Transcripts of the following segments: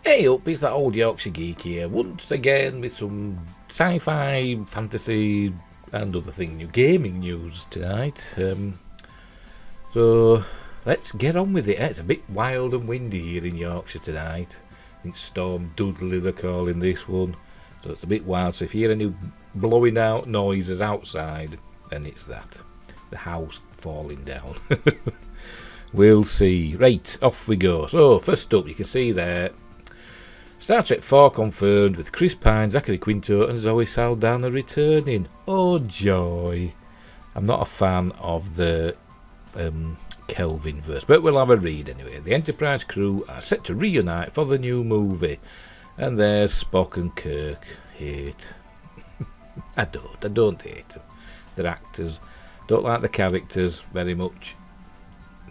Hey up, it's that old Yorkshire geek here, once again with some sci-fi, fantasy and other thing, new gaming news tonight. So let's get on with it. It's a bit wild and windy here in Yorkshire tonight. I think Storm Dudley they're calling this one. So it's a bit wild, so if you hear any blowing out noises outside, then it's that. The house falling down. We'll see. Right, off we go. So first up, you can see there, Star Trek 4 confirmed with Chris Pine, Zachary Quinto and Zoe Saldana returning. Oh joy. I'm not a fan of the Kelvin verse, but we'll have a read anyway. The Enterprise crew are set to reunite for the new movie. And there's Spock and Kirk. Hate. I don't hate them. They're actors. Don't like the characters very much.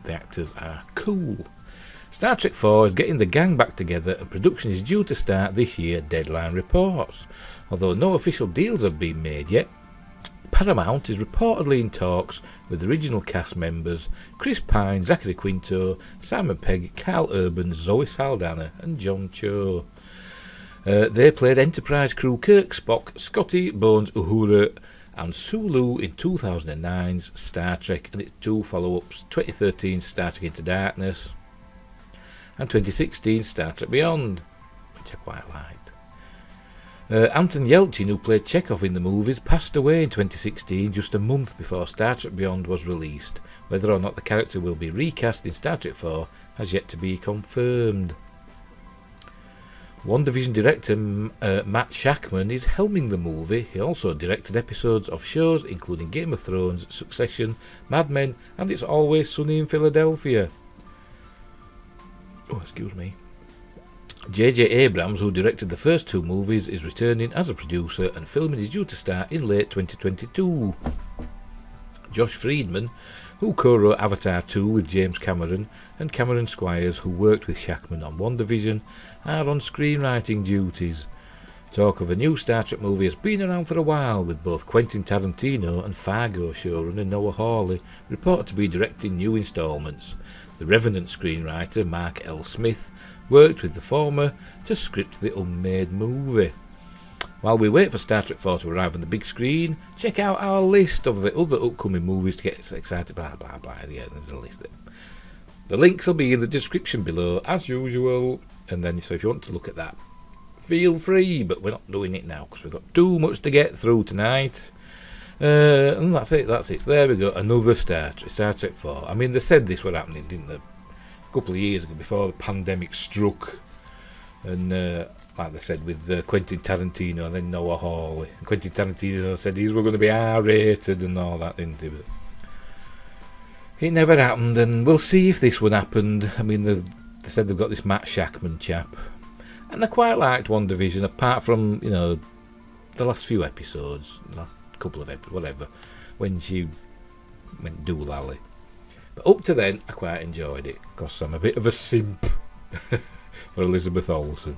The actors are cool. Star Trek 4 is getting the gang back together and production is due to start this year, Deadline reports. Although no official deals have been made yet, Paramount is reportedly in talks with original cast members Chris Pine, Zachary Quinto, Simon Pegg, Carl Urban, Zoe Saldana and John Cho. They played Enterprise crew Kirk, Spock, Scotty, Bones, Uhura and Sulu in 2009's Star Trek and its two follow-ups, 2013's Star Trek Into Darkness and 2016 Star Trek Beyond, which I quite liked. Anton Yelchin, who played Chekhov in the movies, passed away in 2016, just a month before Star Trek Beyond was released. Whether or not the character will be recast in Star Trek 4 has yet to be confirmed. WandaVision director Matt Shakman is helming the movie. He also directed episodes of shows including Game of Thrones, Succession, Mad Men and It's Always Sunny in Philadelphia. Oh, excuse me. J.J. Abrams, who directed the first two movies, is returning as a producer and filming is due to start in late 2022. Josh Friedman, who co-wrote Avatar 2 with James Cameron, and Cameron Squires, who worked with Shakman on WandaVision, are on screenwriting duties. Talk of a new Star Trek movie has been around for a while, with both Quentin Tarantino and Fargo showrunner Noah Hawley reported to be directing new instalments. The Revenant screenwriter Mark L. Smith worked with the former to script the unmade movie. While we wait for Star Trek 4 to arrive on the big screen, check out our list of the other upcoming movies to get excited. Blah blah blah. Yeah, there's a list there. The links will be in the description below as usual, and then so if you want to look at that, feel free. But we're not doing it now because we've got too much to get through tonight. And that's it. There we go. Another Star Trek 4. I mean, they said this was happening, didn't they? A couple of years ago, before the pandemic struck. And like they said with Quentin Tarantino and then Noah Hawley. Quentin Tarantino said these were going to be R-rated and all that, didn't he? But it never happened, and we'll see if this one happened. I mean, they said they've got this Matt Shakman chap. And I quite liked WandaVision, apart from, you know, the last few episodes, the last couple of episodes, whatever, when she went doolally. But up to then, I quite enjoyed it, because I'm a bit of a simp for Elizabeth Olsen.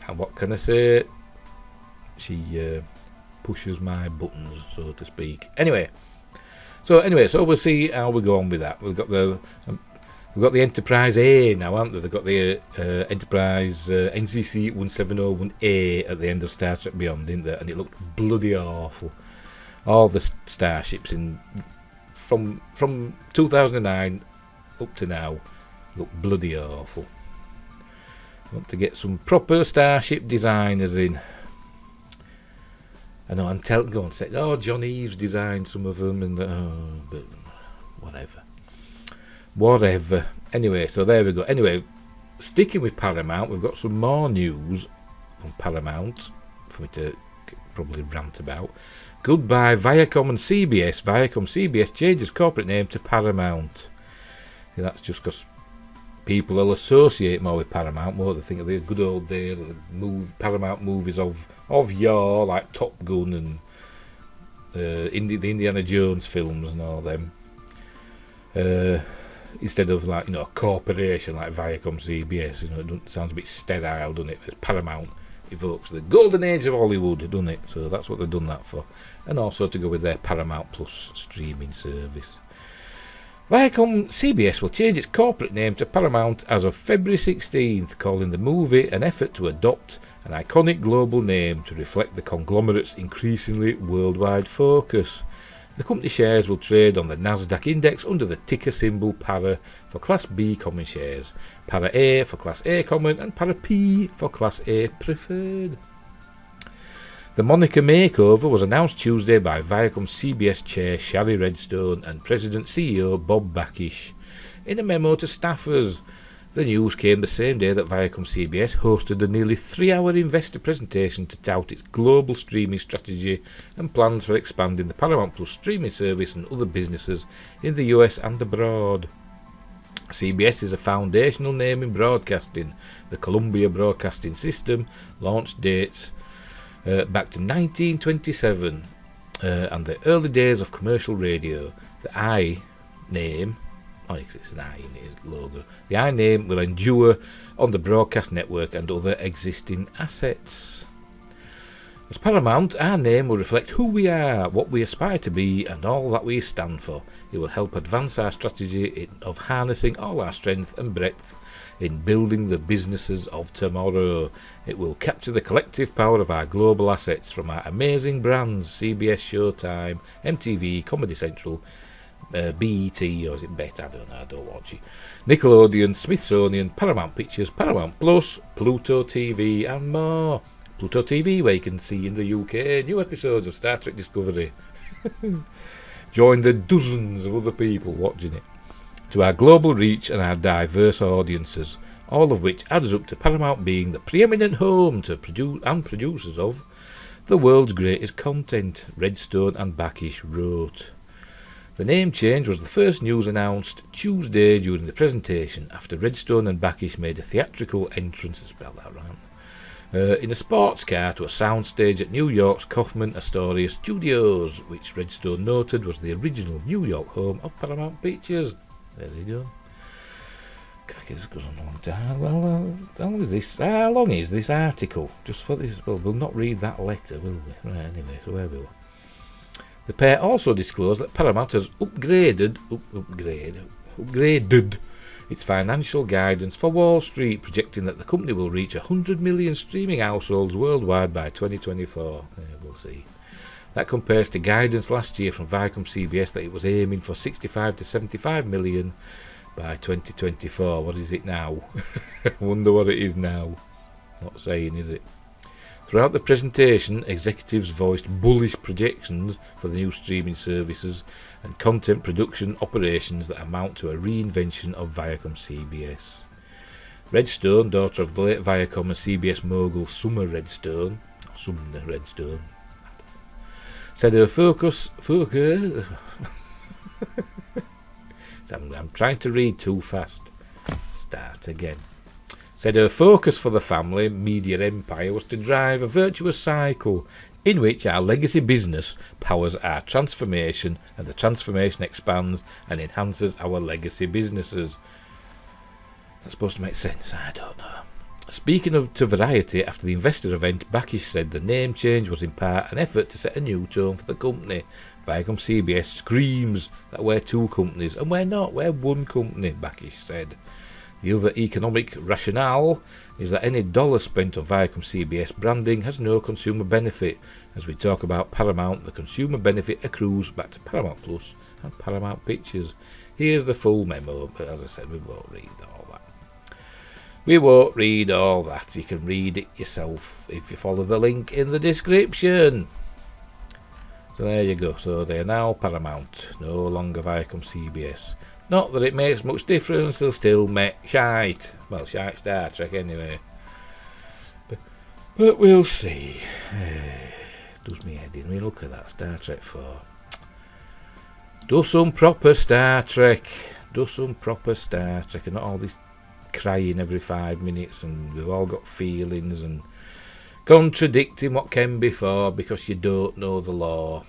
And what can I say? She pushes my buttons, so to speak. Anyway, so we'll see how we go on with that. We've got the Enterprise A now, haven't they? They've got the Enterprise NCC 1701A at the end of Star Trek Beyond, didn't they? And it looked bloody awful. All the starships from 2009 up to now look bloody awful. Want to get some proper starship designers in. I know I'm going to say, oh, John Eves designed some of them, and but whatever. Anyway, so there we go. Anyway, sticking with Paramount, we've got some more news from Paramount for me to probably rant about. Goodbye Viacom and CBS. CBS changes corporate name to Paramount. Yeah, that's just because people will associate more with Paramount, more they think of the good old days of the Paramount movies of yore, like Top Gun and the Indiana Jones films and all them. Instead of, like, you know, a corporation like Viacom CBS, you know, it sounds a bit sterile, doesn't it? But Paramount evokes the golden age of Hollywood, doesn't it? So that's what they've done that for, and also to go with their Paramount Plus streaming service. Viacom CBS will change its corporate name to Paramount as of February 16th, calling the movie an effort to adopt an iconic global name to reflect the conglomerate's increasingly worldwide focus. The company shares will trade on the Nasdaq index under the ticker symbol PARA for Class B common shares, PARA A for Class A common, and PARA P for Class A preferred. The moniker makeover was announced Tuesday by Viacom CBS chair Shari Redstone and President CEO Bob Bakish. In a memo to staffers, the news came the same day that Viacom CBS hosted a nearly 3-hour investor presentation to tout its global streaming strategy and plans for expanding the Paramount Plus streaming service and other businesses in the US and abroad. CBS is a foundational name in broadcasting. The Columbia Broadcasting System launched dates back to 1927 and the early days of commercial radio. The I name, it's an I in its logo, the I name will endure on the broadcast network and other existing assets. As Paramount, our name will reflect who we are, what we aspire to be, and all that we stand for. It will help advance our strategy of harnessing all our strength and breadth in building the businesses of tomorrow. It will capture the collective power of our global assets from our amazing brands, CBS, Showtime, MTV, Comedy Central, BET, or is it BET? I don't know, I don't watch it. Nickelodeon, Smithsonian, Paramount Pictures, Paramount Plus, Pluto TV, and more. Pluto TV, where you can see in the UK new episodes of Star Trek Discovery. Join the dozens of other people watching it. To our global reach and our diverse audiences, all of which adds up to Paramount being the preeminent home to producers of the world's greatest content, Redstone and Bakish wrote. The name change was the first news announced Tuesday during the presentation after Redstone and Bakish made a theatrical entrance, spell that right, in a sports car to a soundstage at New York's Kaufman Astoria Studios, which Redstone noted was the original New York home of Paramount Pictures. There you go. Cracky, this goes on a long time. Well, how long is this article? Just for this, well, we'll not read that letter, will we? Right, anyway, so where we were. The pair also disclosed that Paramount has upgraded its financial guidance for Wall Street, projecting that the company will reach 100 million streaming households worldwide by 2024. We'll see. That compares to guidance last year from Viacom CBS that it was aiming for 65 to 75 million by 2024. What is it now? I wonder what it is now. Not saying, is it? Throughout the presentation, executives voiced bullish projections for the new streaming services and content production operations that amount to a reinvention of Viacom CBS. Redstone, daughter of the late Viacom and CBS mogul Sumner Redstone, said her focus I'm trying to read too fast. Start again. Said her focus for the family media empire was to drive a virtuous cycle in which our legacy business powers our transformation and the transformation expands and enhances our legacy businesses. That's supposed to make sense, I don't know. Speaking to Variety after the investor event, Bakish said the name change was in part an effort to set a new tone for the company. Viacom CBS screams that we're two companies, and we're not, we're one company, Bakish said. The other economic rationale is that any dollar spent on Viacom CBS branding has no consumer benefit. As we talk about Paramount, the consumer benefit accrues back to Paramount Plus and Paramount Pictures. Here's the full memo, but as I said, we won't read all that. We won't read all that. You can read it yourself if you follow the link in the description. So there you go. So they are now Paramount, no longer Viacom CBS. Not that it makes much difference, they'll still make shite. Well, shite Star Trek anyway. But we'll see. Does me head in. I mean, look at that, Star Trek 4. Do some proper Star Trek. Do some proper Star Trek, and not all this crying every 5 minutes, and we've all got feelings, and contradicting what came before because you don't know the law.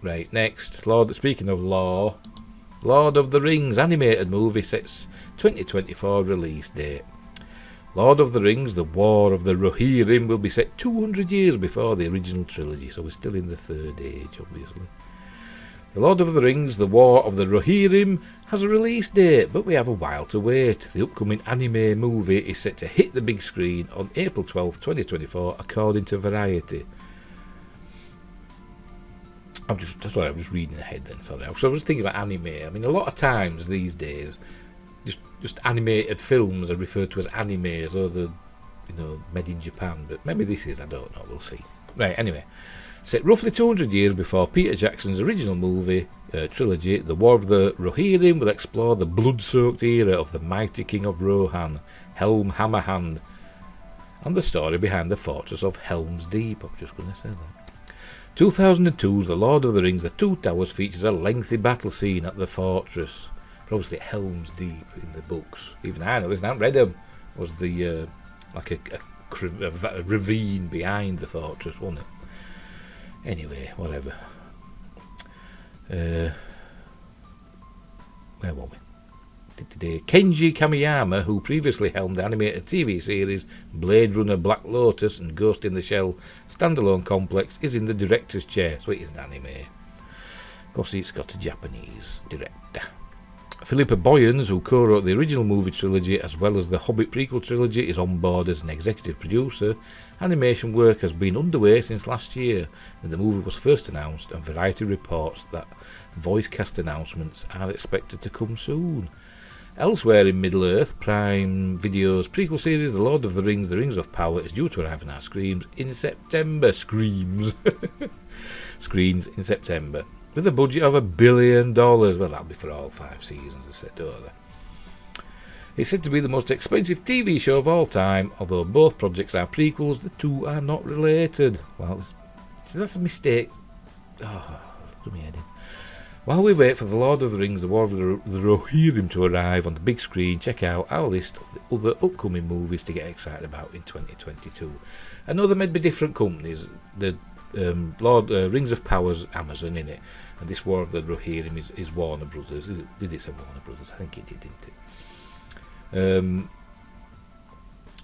Right, next. Speaking of law, Lord of the Rings animated movie sets 2024 release date. Lord of the Rings, The War of the Rohirrim, will be set 200 years before the original trilogy, so we're still in the Third Age, obviously. The Lord of the Rings, The War of the Rohirrim has a release date, but we have a while to wait. The upcoming anime movie is set to hit the big screen on April 12th, 2024, according to Variety. I'm just reading ahead then, sorry. So I was thinking about anime. I mean, a lot of times these days, just animated films are referred to as animes, or the, made in Japan, but maybe this is, I don't know, we'll see. Right, anyway. Set roughly 200 years before Peter Jackson's original movie trilogy, The War of the Rohirrim will explore the blood-soaked era of the mighty king of Rohan, Helm Hammerhand, and the story behind the fortress of Helm's Deep. I'm just going to say that. 2002's The Lord of the Rings, The Two Towers features a lengthy battle scene at the fortress. But obviously Helm's Deep in the books. Even I know this, I haven't read them. Was the like a ravine behind the fortress, wasn't it? Anyway, whatever. Where were we? Kenji Kamiyama, who previously helmed the animated TV series Blade Runner Black Lotus and Ghost in the Shell standalone complex, is in the director's chair, so it is an anime. Of course, it's got a Japanese director. Philippa Boyens, who co-wrote the original movie trilogy as well as the Hobbit prequel trilogy, is on board as an executive producer. Animation work has been underway since last year when the movie was first announced, and Variety reports that voice cast announcements are expected to come soon. Elsewhere in Middle-earth, Prime Video's prequel series The Lord of the Rings, The Rings of Power is due to arrive on our screens in September. Screens in September. With a budget of $1 billion. Well, that'll be for all 5 seasons, they said, don't they? It's said to be the most expensive TV show of all time, although both projects are prequels, the two are not related. Well, that's a mistake. Oh, do me head in. While we wait for The Lord of the Rings, The War of the Rohirrim to arrive on the big screen, check out our list of the other upcoming movies to get excited about in 2022. I know there may be different companies. The Rings of Power's Amazon in it, and this War of the Rohirrim is Warner Brothers. Did it say Warner Brothers? I think it did, didn't it?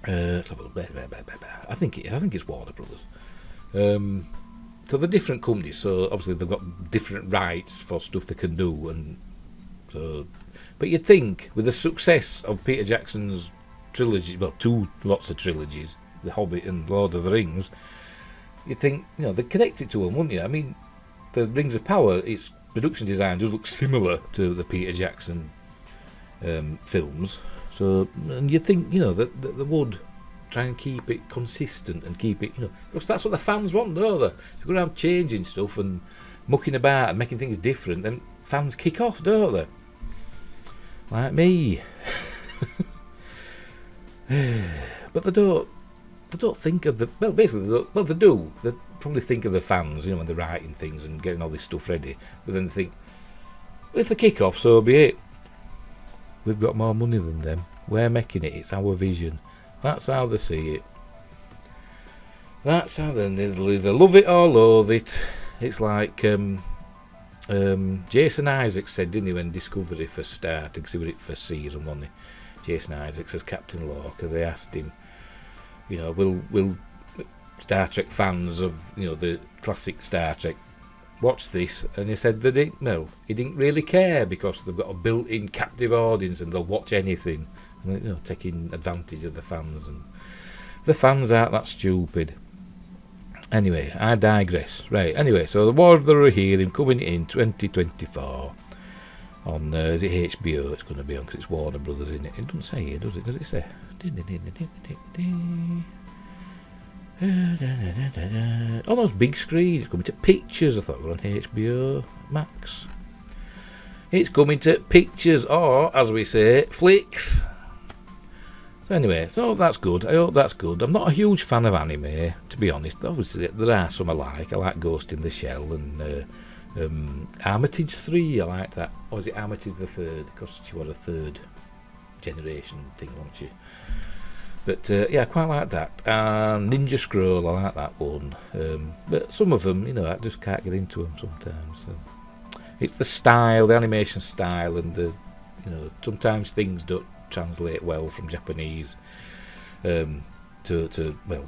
Let's have a look. I think it's Warner Brothers. So they're different companies, so obviously they've got different rights for stuff they can do, and so. But you'd think with the success of Peter Jackson's trilogy, well, lots of trilogies, The Hobbit and Lord of the Rings, you'd think they'd connect it to them, wouldn't you? I mean, the Rings of Power, its production design does look similar to the Peter Jackson films, so and you'd think that they would try and keep it consistent and keep it, because that's what the fans want, don't they? If you go around changing stuff and mucking about and making things different, then fans kick off, don't they? Like me. But they don't think of the, well, basically, they do. They probably think of the fans, when they're writing things and getting all this stuff ready. But then they think, well, if they kick off, so be it. We've got more money than them. We're making it. It's our vision. That's how they see it. That's how they love it or loathe it. It's like Jason Isaacs said, didn't he, when Discovery first started, because he was it first season, wasn't he? Jason Isaacs as Captain Lorca. They asked him, will Star Trek fans of the classic Star Trek watch this? And he said they didn't. No, he didn't really care, because they've got a built-in captive audience and they'll watch anything. Taking advantage of the fans, and the fans aren't that stupid. Anyway, I digress. Right, anyway, so The War of the Rohirrim coming in 2024 on, is it HBO it's going to be on, because it's Warner Brothers in it. It doesn't say here, does it? Does it say? On those big screens, it's coming to pictures. I thought we were on HBO Max. It's coming to pictures, or, as we say, flicks. Anyway, so that's good. I hope that's good. I'm not a huge fan of anime, to be honest. Obviously, there are some I like. I like Ghost in the Shell and Armitage 3. I like that. Or is it Armitage the Third? Because she was a third generation thing, wasn't she? But yeah, I quite like that. And Ninja Scroll, I like that one. But some of them, I just can't get into them sometimes. So. It's the style, the animation style, and the sometimes things don't translate well from Japanese to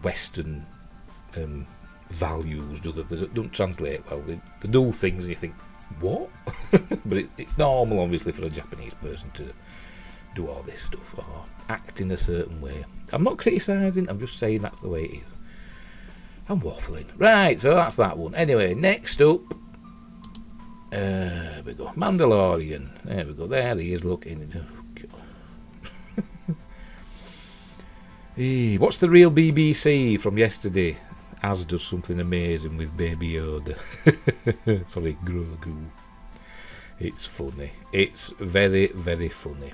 Western values. They don't translate well. They do things and you think, what? But it's normal, obviously, for a Japanese person to do all this stuff or act in a certain way. I'm not criticising, I'm just saying that's the way it is. I'm waffling. Right, so that's that one. Anyway, next up, there we go. Mandalorian. There we go. There he is looking. What's the real BBC from yesterday? Az does something amazing with Baby Yoda. Sorry, Grogu. It's funny. It's very, very funny.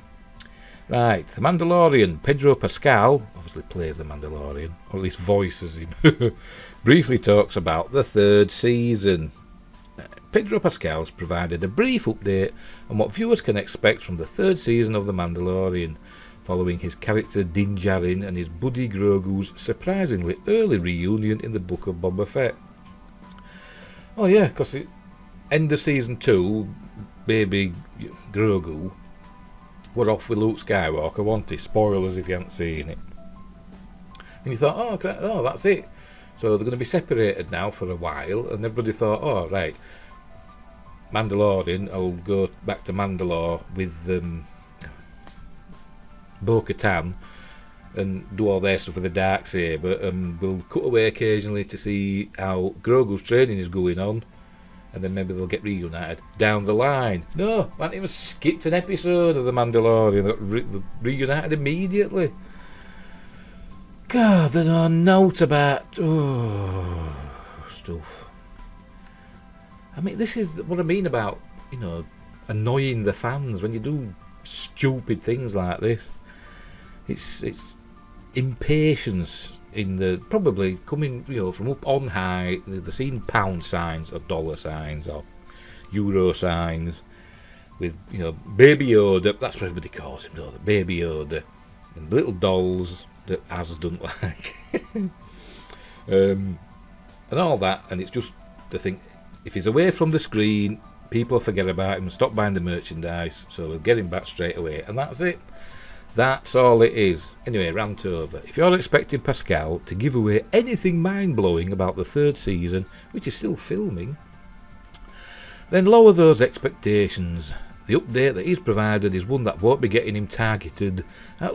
Right, the Mandalorian. Pedro Pascal obviously plays the Mandalorian, or at least voices him. Briefly talks about the third season. Pedro Pascal's provided a brief update on what viewers can expect from the third season of The Mandalorian, following his character Din Djarin and his buddy Grogu's surprisingly early reunion in the Book of Boba Fett. Oh yeah, because end of season 2, baby Grogu was off with Luke Skywalker, wasn't he? Spoilers if you haven't seen it. And you thought, oh, that's it. So they're going to be separated now for a while, and everybody thought, oh, right, Mandalorian, I'll go back to Mandalore with Bo-Katan and do all their stuff with the Darksaber, and we'll cut away occasionally to see how Grogu's training is going on, and then maybe they'll get reunited down the line. No, man, even skipped an episode of The Mandalorian. They got reunited immediately. God, they know a note about stuff. I mean, this is what I mean about, annoying the fans when you do stupid things like this. It's impatience in the probably coming from up on high. They're seeing pound signs or dollar signs or euro signs with Baby Yoda. That's what everybody calls him, though, Baby Yoda, and little dolls that Az don't like, and all that. And it's just the thing. If he's away from the screen, people forget about him and stop buying the merchandise. So we'll get him back straight away, and that's it. That's all it is. Anyway, rant over. If you're expecting Pascal to give away anything mind-blowing about the third season, which is still filming, then lower those expectations. The update that he's provided is one that won't be getting him targeted by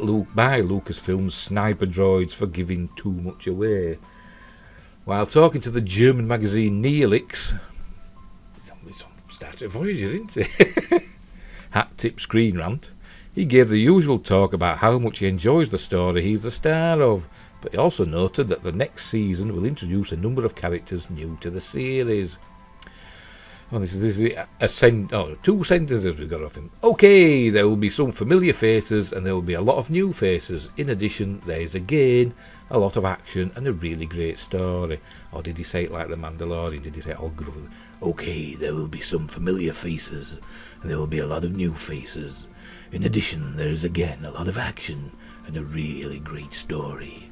Lucasfilm's sniper droids for giving too much away. While talking to the German magazine Neelix, it's on Star Trek Voyager, isn't it? Hat tip screen rant. He gave the usual talk about how much he enjoys the story he's the star of, but he also noted that the next season will introduce a number of characters new to the series. Oh, this is two sentences we got off him. Okay, there will be some familiar faces and there will be a lot of new faces. In addition, there is again a lot of action and a really great story. Or did he say it like the Mandalorian? Did he say it all gruff? Okay, there will be some familiar faces and there will be a lot of new faces. In addition, there is again a lot of action and a really great story.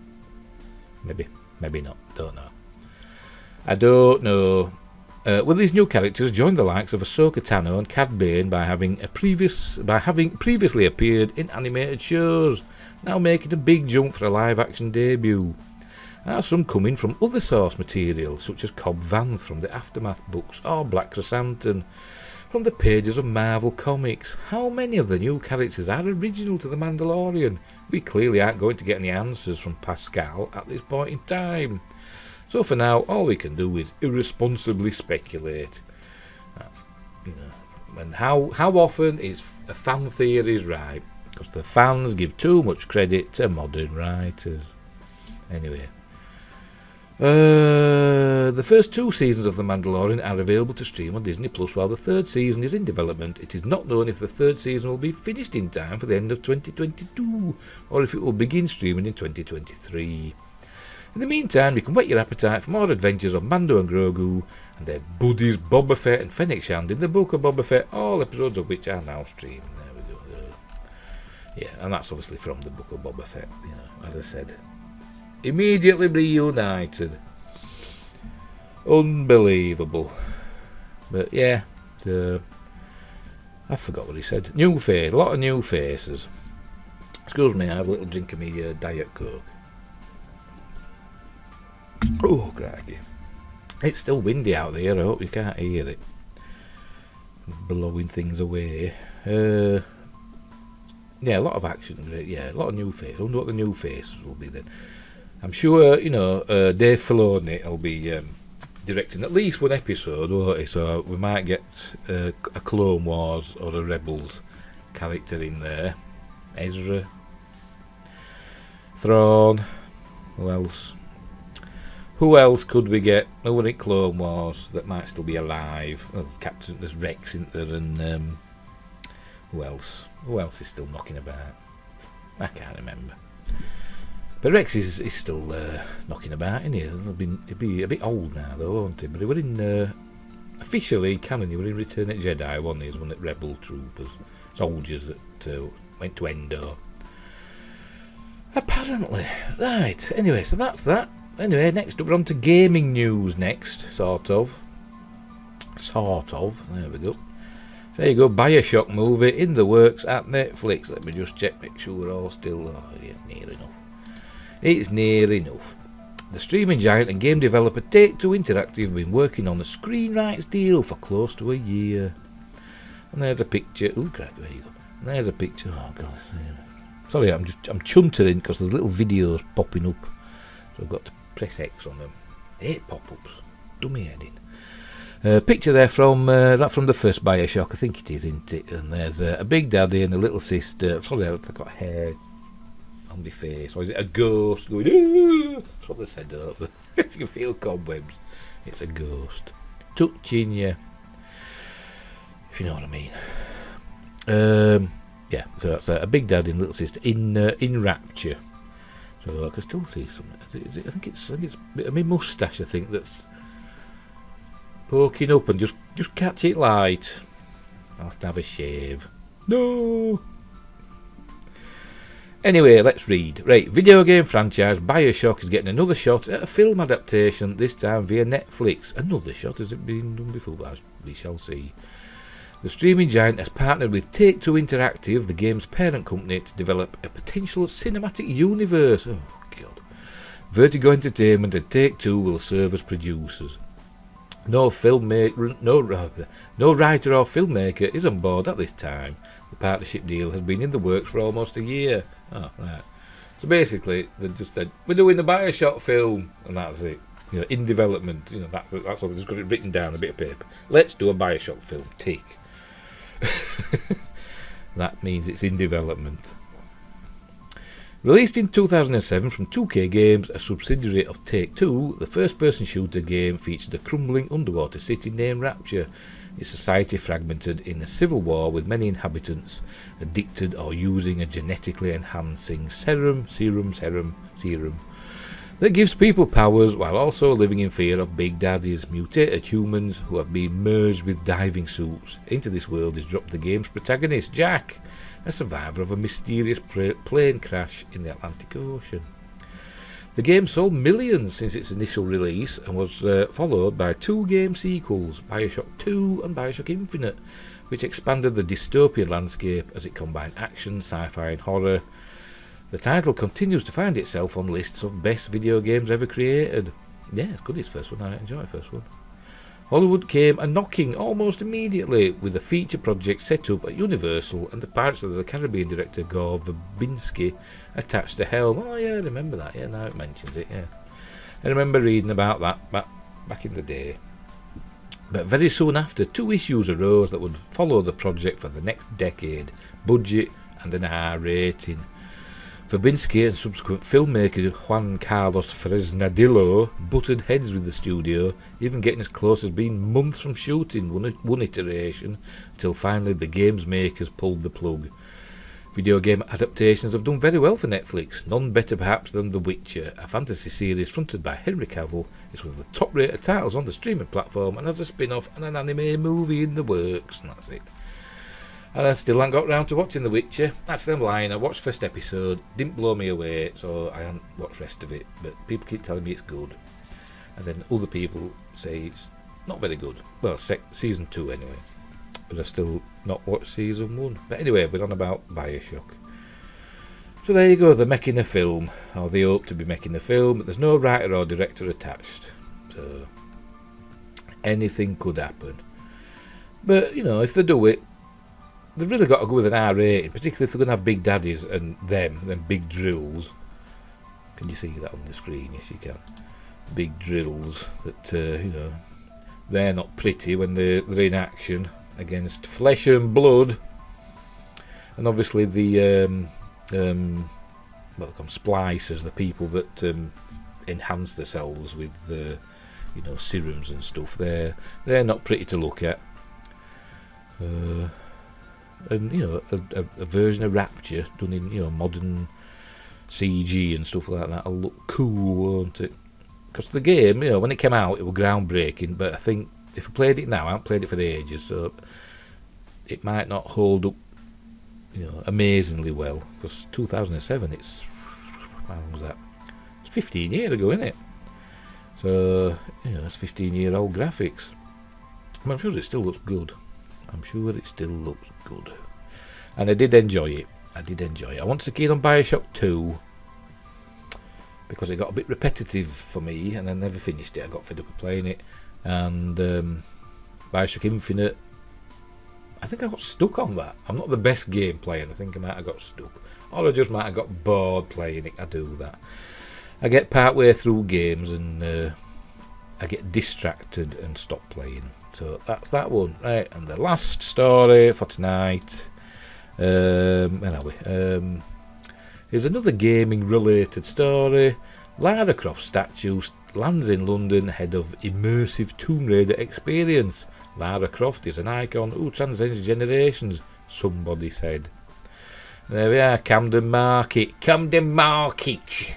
Maybe not. Don't know. I don't know. Will these new characters join the likes of Ahsoka Tano and Cad Bane by having previously appeared in animated shows, now making a big jump for a live-action debut? Are some coming from other source material, such as Cobb Vanth from the Aftermath books or Black Chrysanthemum from the pages of Marvel Comics? How many of the new characters are original to The Mandalorian? We clearly aren't going to get any answers from Pascal at this point in time. So for now, all we can do is irresponsibly speculate. That's, and how often is a fan theories right? Because the fans give too much credit to modern writers. Anyway. The first 2 seasons of The Mandalorian are available to stream on Disney Plus, while the third season is in development. It is not known if the third season will be finished in time for the end of 2022, or if it will begin streaming in 2023. In the meantime, you can whet your appetite for more adventures of Mando and Grogu and their buddies Boba Fett and Fennec Shand in the Book of Boba Fett, all episodes of which are now streaming. There we go. Yeah, and that's obviously from the Book of Boba Fett, as I said. Immediately reunited. Unbelievable. But yeah, I forgot what he said. New face, a lot of new faces. Excuse me, I have a little drink of my Diet Coke. Oh, crikey. It's still windy out there, I hope you can't hear it. blowing things away. Yeah, a lot of action. Yeah, a lot of new faces. I wonder what the new faces will be then. I'm sure, Dave Filoni will be directing at least one episode, won't he? So we might get a Clone Wars or a Rebels character in there. Ezra. Thrawn. Who else? Who else could we get? Who were in Clone Wars that might still be alive? Well, Captain, there's Rex in there, and who else? Who else is still knocking about? I can't remember. But Rex is still knocking about, isn't he? He'll be a bit old now, though, won't he? But he were in officially canon. He were in Return of the Jedi, wasn't he? He was one of the rebel troopers, soldiers that went to Endor. Apparently, right. Anyway, so that's that. Anyway, next up we're on to gaming news. Next, sort of. There we go. There you go, Bioshock movie in the works at Netflix. Let me just check, make sure we're all still... Oh, it's near enough. It's near enough. The streaming giant and game developer Take-Two Interactive have been working on a screen rights deal for close to a year. And there's a picture... Oh, crap, there you go. And there's a picture... Oh, God. Sorry, I'm chuntering because there's little videos popping up. So I've got to press X on them. 8 pop-ups. Dummy heading. Picture there from the first Bioshock, I think it is, isn't it? And there's a big daddy and a little sister. Sorry, I've got hair on my face. Or is it a ghost going? Aah! That's what they said. If you can feel cobwebs, it's a ghost touching you. If you know what I mean. Yeah. So that's a big daddy and little sister in rapture. So I can still see something. I think it's a bit of my moustache. I think that's poking up, and just catch it light. I'll have to have a shave. No. Anyway, let's read. Right, video game franchise Bioshock is getting another shot at a film adaptation, this time via Netflix. Another shot? Has it been done before? We shall see. The streaming giant has partnered with Take-Two Interactive, the game's parent company, to develop a potential cinematic universe. Oh, God. Vertigo Entertainment and Take-Two will serve as producers. No writer or filmmaker is on board at this time. The partnership deal has been in the works for almost a year. Oh, right. So basically, they just said, we're doing the Bioshock film, and that's it. In development. That's all. They've just got it written down on a bit of paper. Let's do a Bioshock film. Tick. That means it's in development. Released in 2007 from 2K Games, a subsidiary of Take-Two, the first-person shooter game featured a crumbling underwater city named Rapture, its society fragmented in a civil war with many inhabitants addicted or using a genetically enhancing serum that gives people powers while also living in fear of big daddies, mutated humans who have been merged with diving suits. Into this world is dropped the game's protagonist, Jack, a survivor of a mysterious plane crash in the Atlantic Ocean. The game sold millions since its initial release and was followed by 2 game sequels, Bioshock 2 and Bioshock Infinite, which expanded the dystopian landscape as it combined action, sci-fi and horror. The title continues to find itself on lists of best video games ever created. Yeah, it's good, it's first one. I enjoyed the first one. Hollywood came a-knocking almost immediately with a feature project set up at Universal and the Pirates of the Caribbean director Gore Verbinski attached to helm. Oh yeah, I remember that. Yeah, now it mentions it, yeah. I remember reading about that back in the day. But very soon after, 2 issues arose that would follow the project for the next decade. Budget and an R rating. Verbinski and subsequent filmmaker Juan Carlos Fresnadillo butted heads with the studio, even getting as close as being months from shooting one iteration, until finally the game's makers pulled the plug. Video game adaptations have done very well for Netflix, none better perhaps than The Witcher, a fantasy series fronted by Henry Cavill. It's one of the top rated titles on the streaming platform and has a spin-off and an anime movie in the works, and that's it. And I still haven't got round to watching The Witcher. Actually, I'm lying. I watched the first episode. Didn't blow me away, so I haven't watched the rest of it. But people keep telling me it's good. And then other people say it's not very good. Well, season 2 anyway. But I've still not watched season 1. But anyway, we're on about Bioshock. So there you go. They're making a film. Or they hope to be making a film. But there's no writer or director attached. So anything could happen. But, you know, if they do it, they've really got to go with an R rating, particularly if they're going to have big daddies and them big drills. Can you see that on the screen? Yes, you can. Big drills that, you know, they're not pretty when they're in action against flesh and blood. And obviously the, what they call splicers, the people that enhance themselves with, you know, serums and stuff, they're not pretty to look at. And, you know, a version of Rapture done in, you know, modern CG and stuff like that will look cool, won't it? Because the game, you know, when it came out, it was groundbreaking, but I think if I played it now, I haven't played it for ages, so it might not hold up, you know, amazingly well. Because 2007, it's, how long was that? It's 15 years ago, isn't it? So, you know, it's 15-year-old graphics. I'm sure it still looks good. I'm sure it still looks good. And I did enjoy it. I wanted to keep on Bioshock 2 because it got a bit repetitive for me and I never finished it. I got fed up of playing it. And Bioshock Infinite, I think I got stuck on that. I'm not the best game player. I think I might have got stuck. Or I just might have got bored playing it. I do that. I get part way through games and I get distracted and stop playing. So that's that one. Right, and the last story for tonight, where are we? Is another gaming related story. Lara Croft statue lands in London ahead of immersive Tomb Raider experience. Lara Croft is an icon who transcends generations, somebody said. There we are, Camden Market. Camden Market!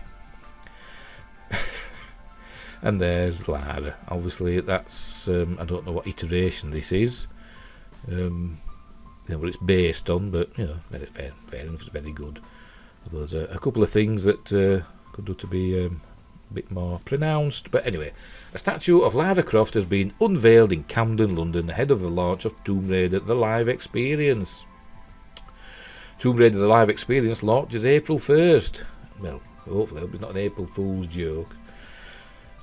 And there's Lara. Obviously, that's, I don't know what iteration this is. You know, what it's based on, but, you know, very fair enough, it's very good. Although there's a couple of things that could do to be a bit more pronounced. But anyway, a statue of Lara Croft has been unveiled in Camden, London, ahead of the launch of Tomb Raider The Live Experience. Tomb Raider The Live Experience launches April 1st. Well, hopefully it'll be not an April Fool's joke.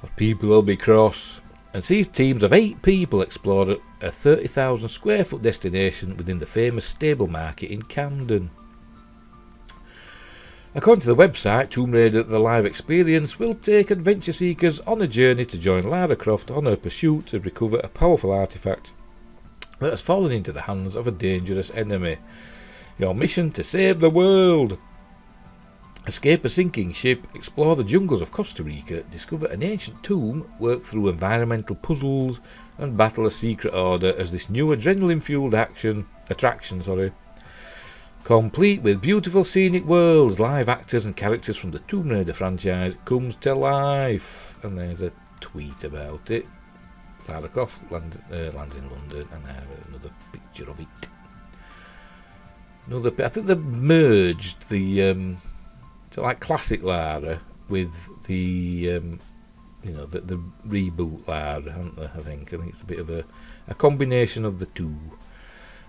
Or people will be cross. And sees teams of 8 people explore a 30,000 square foot destination within the famous stable market in Camden. According to the website, Tomb Raider The Live Experience will take adventure seekers on a journey to join Lara Croft on her pursuit to recover a powerful artifact that has fallen into the hands of a dangerous enemy. Your mission to save the world. Escape a sinking ship, explore the jungles of Costa Rica, discover an ancient tomb, work through environmental puzzles, and battle a secret order as this new adrenaline-fueled attraction, complete with beautiful scenic worlds, live actors and characters from the Tomb Raider franchise, comes to life. And there's a tweet about it. Lara Croft lands in London, and I have another picture of it. I think they've merged the so like classic Lara with the you know, the reboot Lara, haven't they? I think it's a bit of a combination of the two.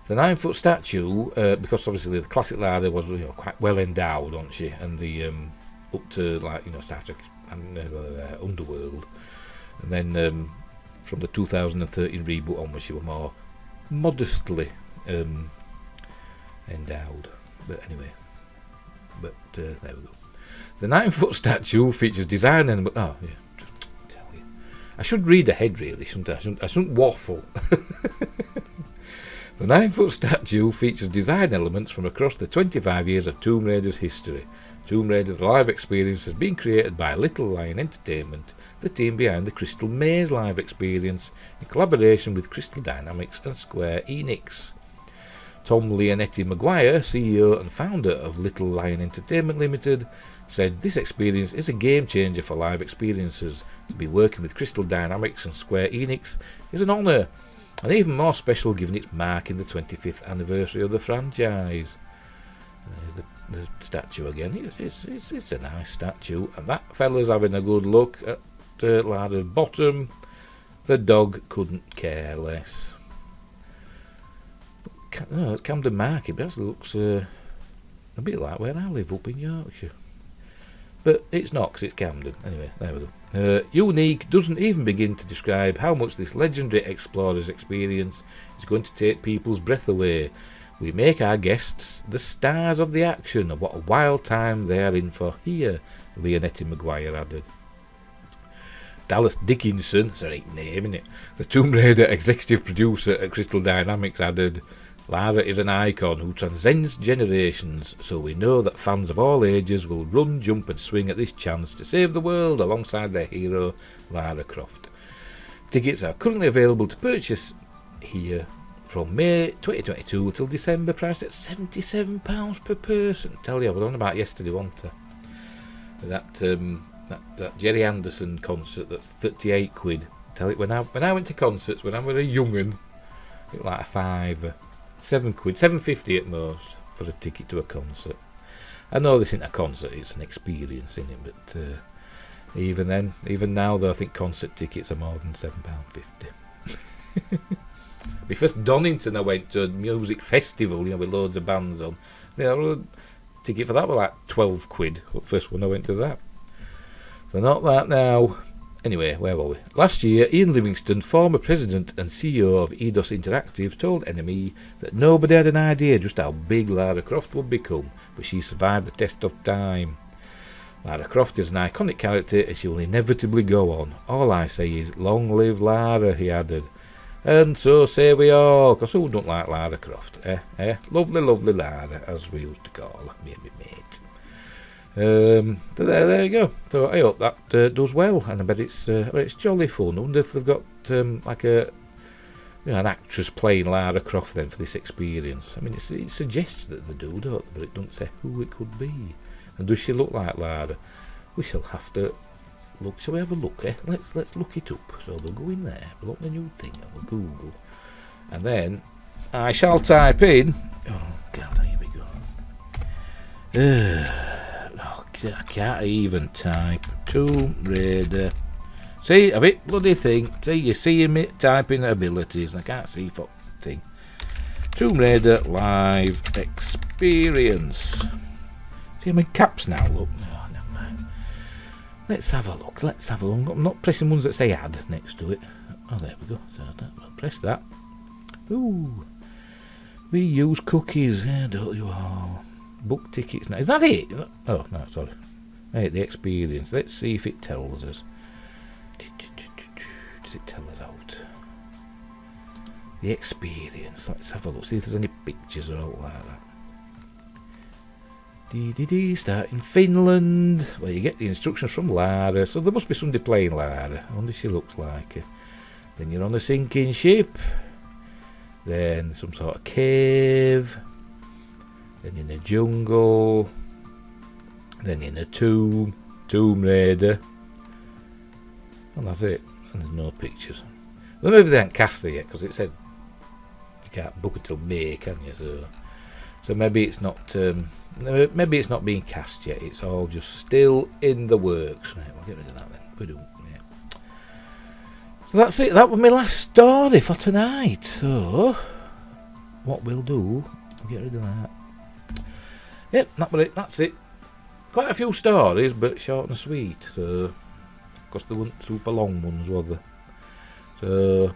The 9-foot statue, because obviously the classic Lara was, you know, quite well endowed, wasn't she? And the up to, like, you know, Star Trek and Underworld, and then from the 2013 reboot onwards, she was more modestly endowed. But anyway. There we go. The 9-foot statue features design and... Oh, yeah. Tell you. I should read ahead, really, shouldn't I? I shouldn't waffle. The 9-foot statue features design elements from across the 25 years of Tomb Raider's history. Tomb Raider The Live Experience has been created by Little Lion Entertainment, the team behind the Crystal Maze Live Experience, in collaboration with Crystal Dynamics and Square Enix. Tom Leonetti Maguire, CEO and founder of Little Lion Entertainment Limited, said this experience is a game changer for live experiences. To be working with Crystal Dynamics and Square Enix is an honour, and even more special given its marking the 25th anniversary of the franchise. There's the statue again. It's a nice statue, and that fella's having a good look at Lara's bottom. The dog couldn't care less. It's Camden Market, but it looks a bit like where I live up in Yorkshire. But it's not, because it's Camden. Anyway, there we go. Unique doesn't even begin to describe how much this legendary explorer's experience is going to take people's breath away. We make our guests the stars of the action, and what a wild time they are in for here, Leonetti Maguire added. Dallas Dickinson, that's a right name, isn't it? The Tomb Raider executive producer at Crystal Dynamics added, Lara is an icon who transcends generations, so we know that fans of all ages will run, jump and swing at this chance to save the world alongside their hero, Lara Croft. Tickets are currently available to purchase here from May 2022 till December, priced at £77 per person. Tell you, I was on about yesterday, wasn't I? That Jerry Anderson concert, that's 38 quid. Tell you, when I went to concerts when I was a young'un, it was like a fiver. 7 quid, 7.50 at most for a ticket to a concert. I know this isn't a concert, it's an experience, isn't it? But even now though, I think concert tickets are more than £7.50. My first Donington I went to a music festival, with loads of bands on. The ticket for that was like 12 quid, the first one I went to that. So not that now. Anyway, where were we? Last year, Ian Livingstone, former president and CEO of Eidos Interactive, told NME that nobody had an idea just how big Lara Croft would become, but she survived the test of time. Lara Croft is an iconic character and she will inevitably go on. All I say is, long live Lara, he added. And so say we all, because who don't like Lara Croft, Lovely, lovely Lara, as we used to call her, me and my mate. So there you go. So I hope that does well, and I bet it's jolly fun. I wonder if they've got like an actress playing Lara Croft then for this experience. I mean, it suggests that they do, don't they? But it doesn't say who it could be. And does she look like Lara? We shall have to look. Shall we have a look? Let's look it up. So we'll go in there. We'll open a new thing. We'll Google, and then I shall type in. Oh God, here we go. I can't even type Tomb Raider. See, have it bloody thing. See, you're seeing me typing abilities, and I can't see for thing. Tomb Raider live experience. See, I'm in caps now. Look, oh, never mind. Let's have a look. I'm not pressing ones that say add next to it. Oh, there we go. So I'll press that. Ooh, we use cookies, don't you all? Book tickets now. Is that it? Oh, no, sorry. Right, the experience. Let's see if it tells us. Does it tell us out? The experience. Let's have a look. See if there's any pictures or all like that. Start in Finland. Well, you get the instructions from Lara. So there must be somebody playing Lara. I wonder if she looks like her. Then you're on a sinking ship. Then some sort of cave. Then in a jungle, then in a Tomb Raider, and that's it. And there's no pictures. Well, maybe they haven't cast it yet, because it said you can't book until May, can you? So maybe it's not. Maybe it's not being cast yet. It's all just still in the works. Right, we'll get rid of that then. We do. Yeah. So that's it. That was my last story for tonight. So what we'll do, we'll get rid of that. Yep, that's it. Quite a few stories, but short and sweet. So, of course, they weren't super long ones, were they? So,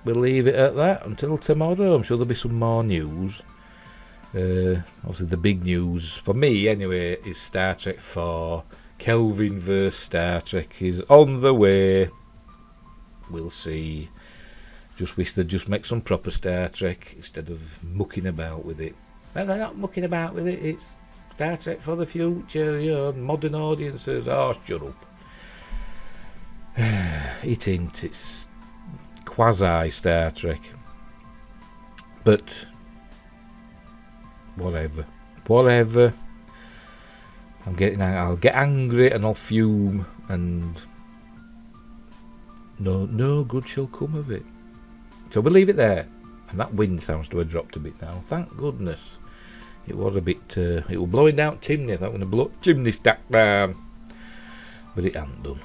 we'll leave it at that until tomorrow. I'm sure there'll be some more news. Obviously, the big news, for me anyway, is Star Trek 4. Kelvin vs. Star Trek is on the way. We'll see. Just wish they'd just make some proper Star Trek instead of mucking about with it. Well, they're not mucking about with it. It's Star Trek for the future, modern audiences. Oh, shut up. It ain't. It's quasi Star Trek. But whatever. I'll get angry and I'll fume, and no good shall come of it. So we'll leave it there. And that wind sounds to have dropped a bit now. Thank goodness. It was a bit. It was blowing down chimney. I thought I'm going to blow chimney stack down, but it hadn't done.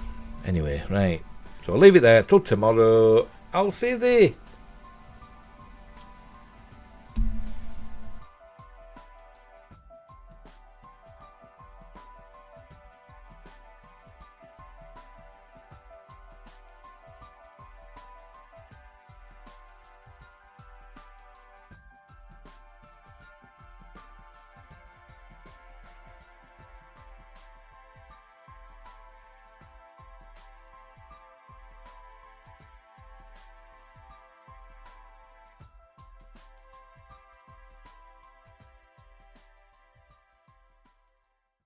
Anyway, right. So I'll leave it there till tomorrow. I'll see thee.